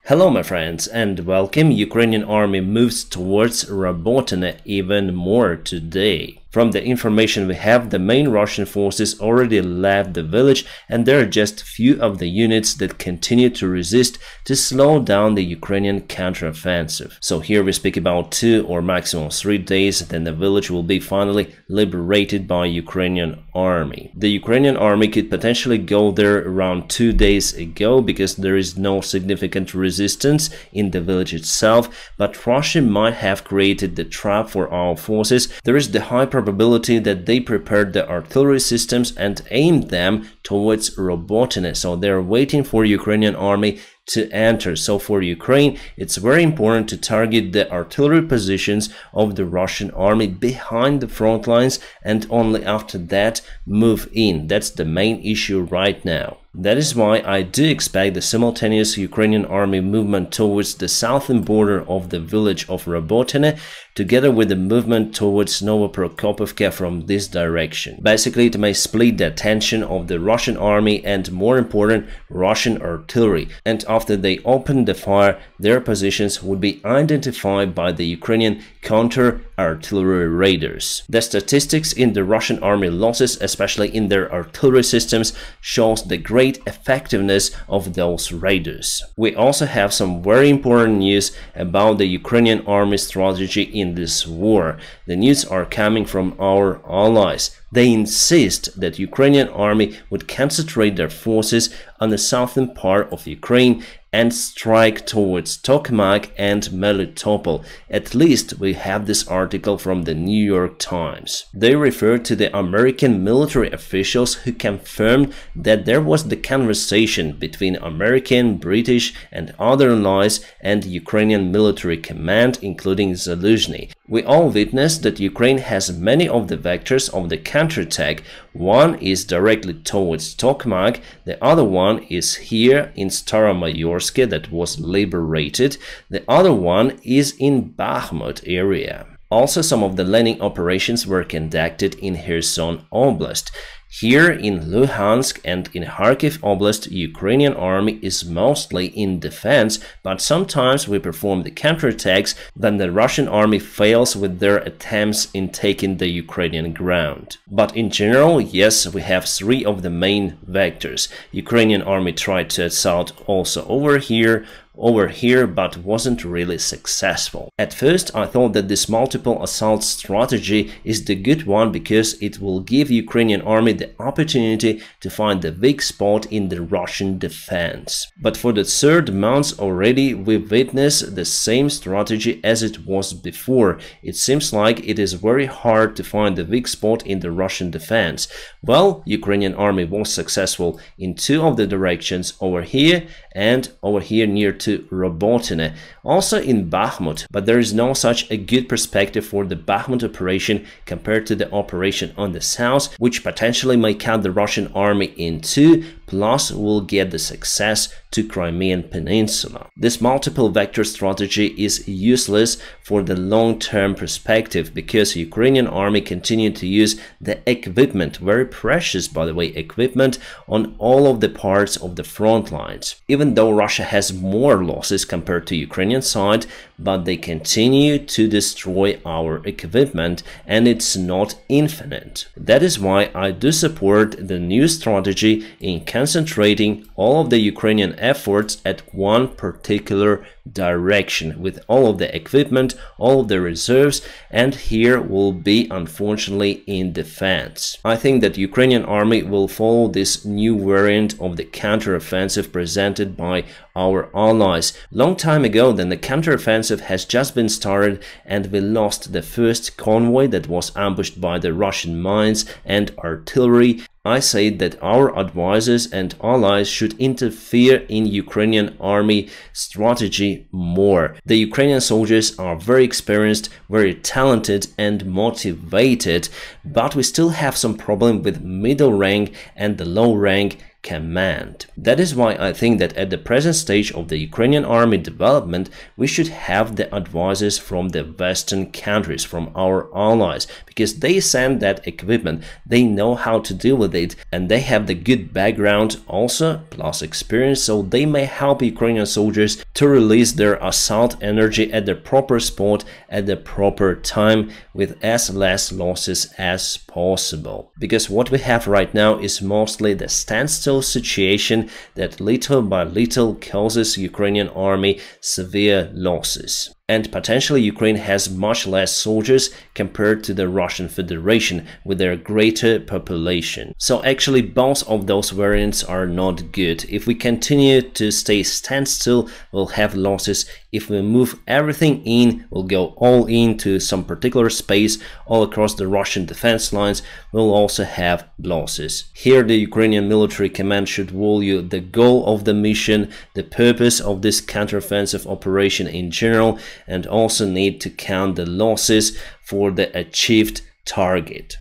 Hello my friends and welcome. Ukrainian army moves towards Robotyne even more today. From the information we have, the main Russian forces already left the village and there are just few of the units that continue to resist to slow down the Ukrainian counteroffensive. So here we speak about 2 or maximum 3 days, then the village will be finally liberated by Ukrainian army. The Ukrainian army could potentially go there around 2 days ago because there is no significant resistance in the village itself, but Russia might have created the trap for our forces. There is the high probability that they prepared the artillery systems and aimed them towards Robotyne, so they're waiting for Ukrainian army to enter. So for Ukraine, it's very important to target the artillery positions of the Russian army behind the front lines and only after that move in. That's the main issue right now. That is why I do expect the simultaneous Ukrainian army movement towards the southern border of the village of Robotyne, together with the movement towards Novoprokopivka from this direction. Basically, it may split the attention of the Russian army and, more important, Russian artillery. And after they open the fire, their positions would be identified by the Ukrainian counter-artillery radars. The statistics in the Russian army losses, especially in their artillery systems, shows the great effectiveness of those radars. We also have some very important news about the Ukrainian army strategy in this war. The news are coming from our allies. They insist that Ukrainian army would concentrate their forces on the southern part of Ukraine and strike towards Tokmak and Melitopol. At least we have this article from the New York Times. They refer to the American military officials who confirmed that there was the conversation between American, British and other allies and Ukrainian military command, including Zaluzhny. We all witnessed that Ukraine has many of the vectors of the counterattack. One is directly towards Tokmak, the other one is here in Staromayorsk that was liberated, the other one is in Bakhmut area. Also, some of the landing operations were conducted in Kherson Oblast. Here in Luhansk and in Kharkiv Oblast, Ukrainian army is mostly in defense, but sometimes we perform the counterattacks, then the Russian army fails with their attempts in taking the Ukrainian ground. But in general, yes, we have 3 of the main vectors. Ukrainian army tried to assault also over here, but wasn't really successful. At first, I thought that this multiple assault strategy is the good one because it will give Ukrainian army the opportunity to find the weak spot in the Russian defense. But for the 3rd month already, we witnessed the same strategy as it was before. It seems like it is very hard to find the weak spot in the Russian defense. Well, Ukrainian army was successful in 2 of the directions, over here and over here near to Robotyne, also in Bakhmut, but there is no such a good perspective for the Bakhmut operation compared to the operation on the south, which potentially may cut the Russian army in 2, plus will get the success to Crimean Peninsula. This multiple vector strategy is useless for the long-term perspective because Ukrainian army continued to use the equipment, very precious by the way, equipment on all of the parts of the front lines. Even though Russia has more losses compared to Ukrainian side, but they continue to destroy our equipment and it's not infinite. That is why I do support the new strategy in concentrating all of the Ukrainian efforts at one particular direction with all of the equipment, all of the reserves, and here will be unfortunately in defense. I think that Ukrainian army will follow this new variant of the counteroffensive presented by our allies. Long time ago, then the counteroffensive has just been started and we lost the first convoy that was ambushed by the Russian mines and artillery. I say that our advisors and allies should interfere in Ukrainian army strategy more. The Ukrainian soldiers are very experienced, very talented and motivated, but we still have some problem with middle rank and the low rank command. That is why I think that at the present stage of the Ukrainian army development, we should have the advisors from the Western countries, from our allies, because they send that equipment, they know how to deal with it, and they have the good background also, plus experience, so they may help Ukrainian soldiers to release their assault energy at the proper spot at the proper time with as less losses as possible. Because what we have right now is mostly the standstill situation that little by little causes Ukrainian army severe losses. And potentially Ukraine has much less soldiers compared to the Russian Federation with their greater population. So actually both of those variants are not good. If we continue to stay standstill, we'll have losses. If we move everything in, we'll go all into some particular space all across the Russian defense lines, we'll also have losses. Here the Ukrainian military command should tell you the goal of the mission, the purpose of this counteroffensive operation in general, and also need to count the losses for the achieved target.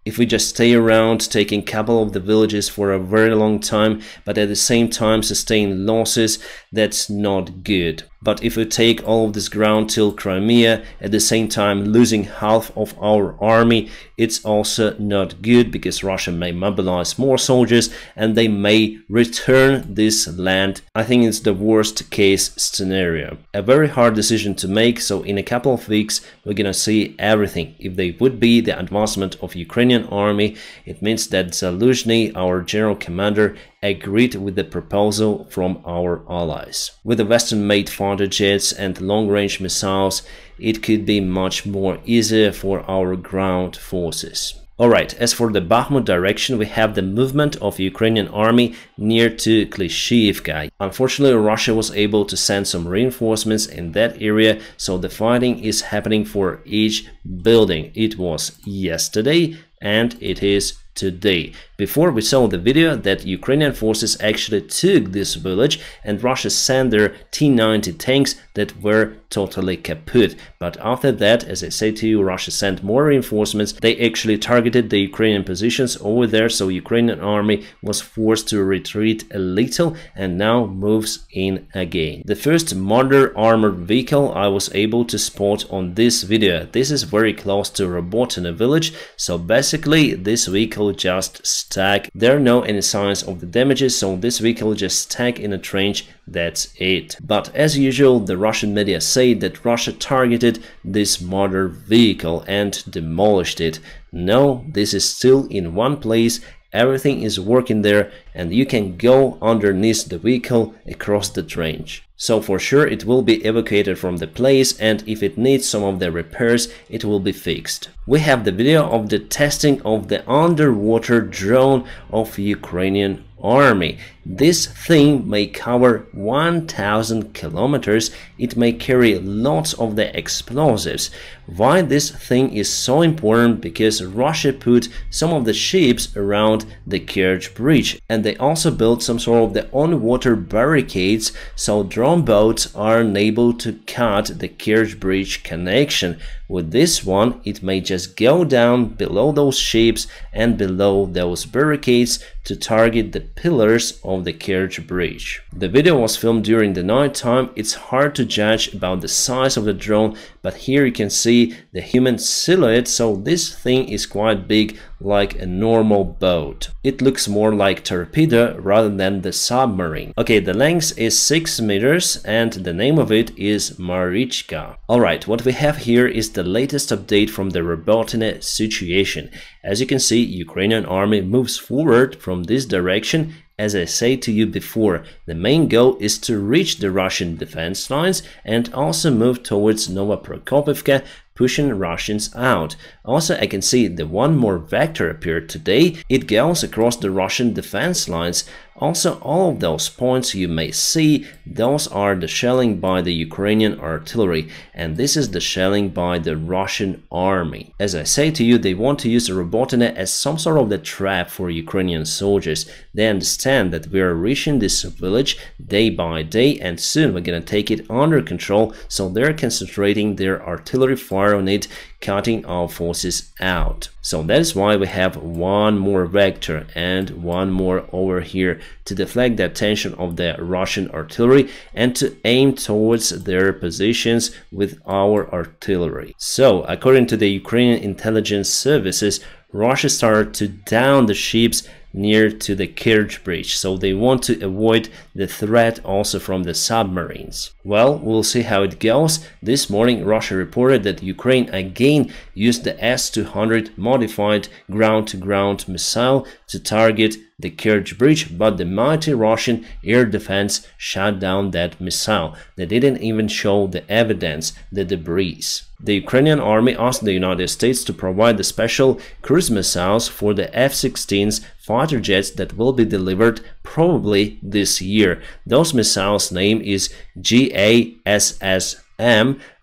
If we just stay around taking a couple of the villages for a very long time, but at the same time sustain losses, that's not good. But if we take all of this ground till Crimea, at the same time losing half of our army, it's also not good, because Russia may mobilize more soldiers and they may return this land. I think it's the worst case scenario. A very hard decision to make, so in a couple of weeks we're gonna see everything. If they would be the advancement of Ukrainian army, it means that Zaluzhny, our general commander, agreed with the proposal from our allies. With the Western-made fighter jets and long-range missiles, it could be much more easier for our ground forces. Alright, as for the Bakhmut direction, we have the movement of Ukrainian army near to Klishchiivka. Unfortunately, Russia was able to send some reinforcements in that area, so the fighting is happening for each building. It was yesterday and it is today. Before we saw the video that Ukrainian forces actually took this village and Russia sent their T-90 tanks that were totally kaput. But after that, as I say to you, Russia sent more reinforcements. They actually targeted the Ukrainian positions over there, so Ukrainian army was forced to retreat a little and now moves in again. The first modern armored vehicle I was able to spot on this video. This is very close to Robotyne village, so basically this vehicle just stuck. There are no any signs of the damages, so this vehicle just stuck in a trench, that's it. But as usual, the Russian media say that Russia targeted this modern vehicle and demolished it. No, this is still in one place. Everything is working there and you can go underneath the vehicle across the trench. So for sure it will be evacuated from the place, and if it needs some of the repairs, it will be fixed. We have the video of the testing of the underwater drone of Ukrainian army. This thing may cover 1000 kilometers. It may carry lots of the explosives. Why this thing is so important? Because Russia put some of the ships around the Kerch Bridge, and they also built some sort of the on-water barricades, so drone boats are unable to cut the Kerch Bridge connection. With this one, it may just go down below those ships and below those barricades to target the pillars of the Kerch Bridge. The video was filmed during the night time. It's hard to judge about the size of the drone, but here you can see the human silhouette, so this thing is quite big, like a normal boat. It looks more like torpedo rather than the submarine. Okay, the length is 6 meters and the name of it is Marichka. Alright, what we have here is the latest update from the Robotyne situation. As you can see, Ukrainian army moves forward from this direction. As I said to you before, the main goal is to reach the Russian defense lines and also move towards Novoprokopivka, pushing Russians out. Also, I can see the one more vector appeared today. It goes across the Russian defense lines. Also, all of those points you may see, those are the shelling by the Ukrainian artillery, and this is the shelling by the Russian army. As I say to you, they want to use the Robotyne as some sort of the trap for Ukrainian soldiers. They understand that we are reaching this village day by day and soon we're gonna take it under control, so they're concentrating their artillery fire on it, cutting our forces out. So that's why we have one more vector and one more over here to deflect the attention of the Russian artillery and to aim towards their positions with our artillery. So, according to the Ukrainian intelligence services, Russia started to down the ships near to the Kerch Bridge, so they want to avoid the threat also from the submarines. Well, we'll see how it goes. This morning, Russia reported that Ukraine again used the S-200 modified ground-to-ground missile to target the Kerch Bridge, but the mighty Russian air defense shot down that missile. They didn't even show the evidence, the debris. The Ukrainian army asked the United States to provide the special cruise missiles for the F-16's fighter jets that will be delivered probably this year. Those missiles' name is GASSM.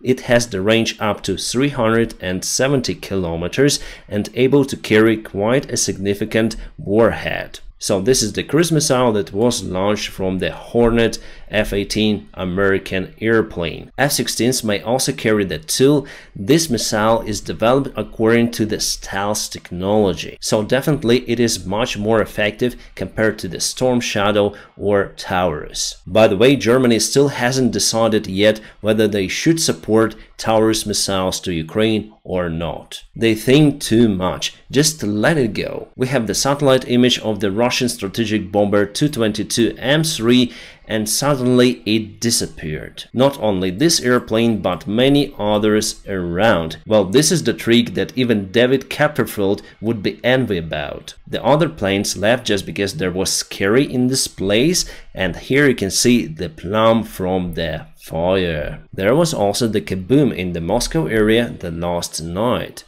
It has the range up to 370 kilometers and able to carry quite a significant warhead. So this is the cruise missile that was launched from the Hornet F-18 American airplane. F-16s may also carry the tool. This missile is developed according to the stealth technology. So definitely it is much more effective compared to the Storm Shadow or Taurus. By the way, Germany still hasn't decided yet whether they should support Taurus missiles to Ukraine or not. They think too much. Just let it go. We have the satellite image of the Russian strategic bomber Tu-22M3 and suddenly it disappeared. Not only this airplane but many others around. Well, this is the trick that even David Copperfield would be envy about. The other planes left just because there was scary in this place, and here you can see the plum from the fire. There was also the kaboom in the Moscow area the last night.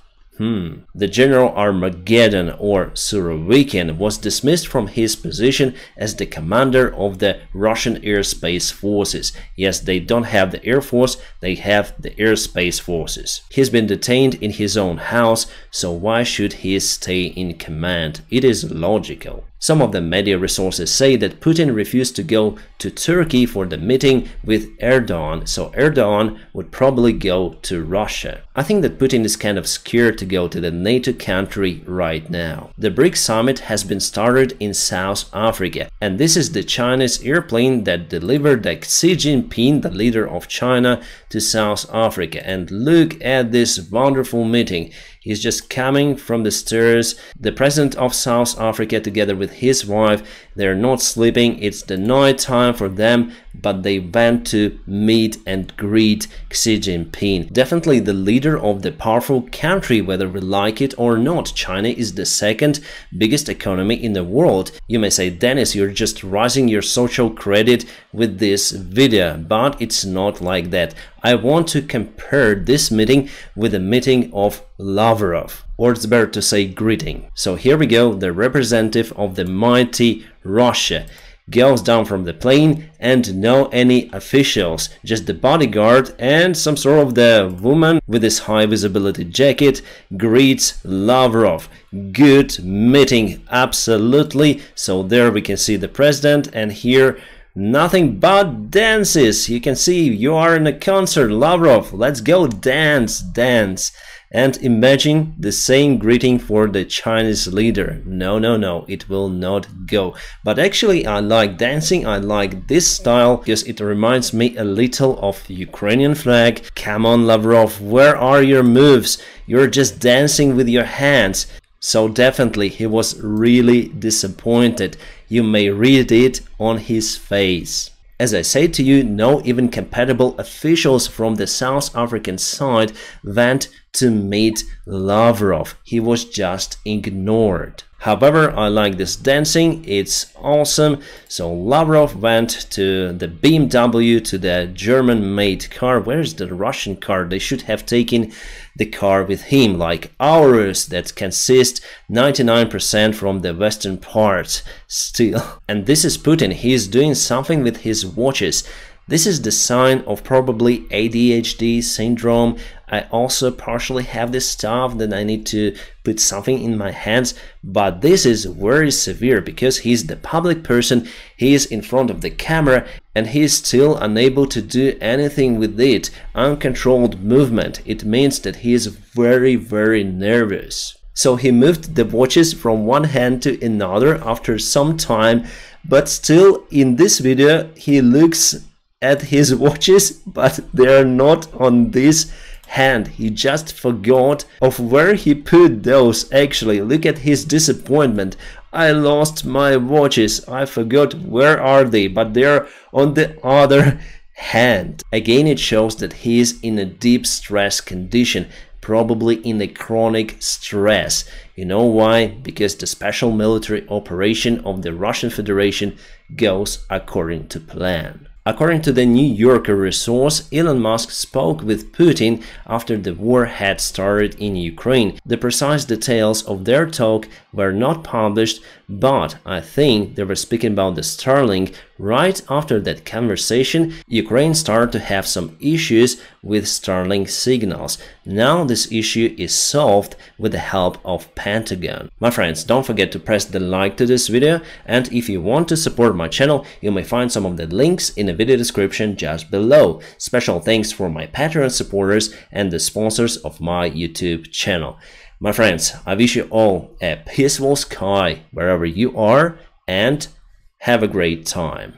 The General Armageddon or Surovikin was dismissed from his position as the commander of the Russian airspace forces. Yes, they don't have the air force, they have the airspace forces. He's been detained in his own house, so why should he stay in command? It is logical. Some of the media resources say that Putin refused to go to Turkey for the meeting with Erdogan, so Erdogan would probably go to Russia. I think that Putin is kind of scared to go to the NATO country right now. The BRICS summit has been started in South Africa, and this is the Chinese airplane that delivered the Xi Jinping, the leader of China, to South Africa. And look at this wonderful meeting. He's just coming from the stairs. The president of South Africa together with his wife, they're not sleeping. It's the night time for them, but they went to meet and greet Xi Jinping. Definitely the leader of the powerful country, whether we like it or not. China is the second biggest economy in the world. You may say, Dennis, you're just rising your social credit with this video, but it's not like that. I want to compare this meeting with the meeting of Lavrov, or it's better to say greeting. So here we go, the representative of the mighty Russia goes down from the plane and no any officials, just the bodyguard and some sort of the woman with this high visibility jacket greets Lavrov. Good meeting, absolutely. So there we can see the president, and here nothing but dances. You can see you are in a concert, Lavrov. Let's go dance, dance. And imagine the same greeting for the Chinese leader. No, no, no, it will not go. But actually, I like dancing. I like this style because it reminds me a little of Ukrainian flag. Come on, Lavrov, where are your moves? You're just dancing with your hands. So definitely he was really disappointed. You may read it on his face. As I said to you, no even compatible officials from the South African side went to meet Lavrov. He was just ignored. However, I like this dancing, it's awesome. So Lavrov went to the BMW, to the German-made car. Where's the Russian car? They should have taken the car with him, like ours, that consists 99% from the western part still. And this is Putin. He is doing something with his watches. This is the sign of probably ADHD syndrome. I also partially have this stuff that I need to put something in my hands, but this is very severe because he's the public person, he is in front of the camera and he is still unable to do anything with it. Uncontrolled movement. It means that he is very, very nervous. So he moved the watches from one hand to another after some time, but still in this video he looks at his watches, but they are not on this hand. He just forgot of where he put those. Actually, look at his disappointment. I lost my watches. I forgot where are they, but they're on the other hand. Again, it shows that he is in a deep stress condition, probably in a chronic stress. You know why? Because the special military operation of the Russian Federation goes according to plan. According to the New Yorker resource, Elon Musk spoke with Putin after the war had started in Ukraine. The precise details of their talk were not published, but I think they were speaking about the Starlink. Right after that conversation, Ukraine started to have some issues with Starlink signals. Now this issue is solved with the help of Pentagon. My friends, don't forget to press the like to this video, and if you want to support my channel, you may find some of the links in the video description just below. Special thanks for my Patreon supporters and the sponsors of my YouTube channel. My friends, I wish you all a peaceful sky wherever you are, and have a great time.